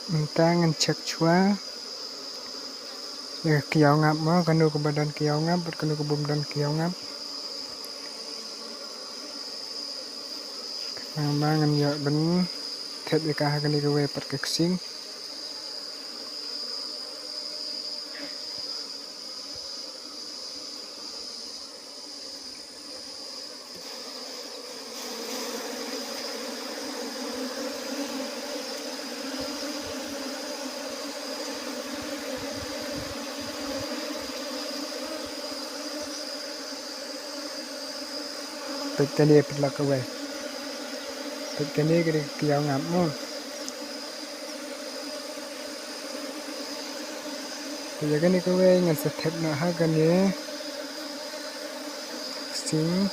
Tangan cek chua kiau ngap mo kanu ke badan kiau ngap kanu ke badan kiau ngap mangan ya ben thet ka kani ke we pat ke sing pet kani pet la ke we pet kani ke kiau ngap mo ya kani ke we ngan se thet na ha kani sing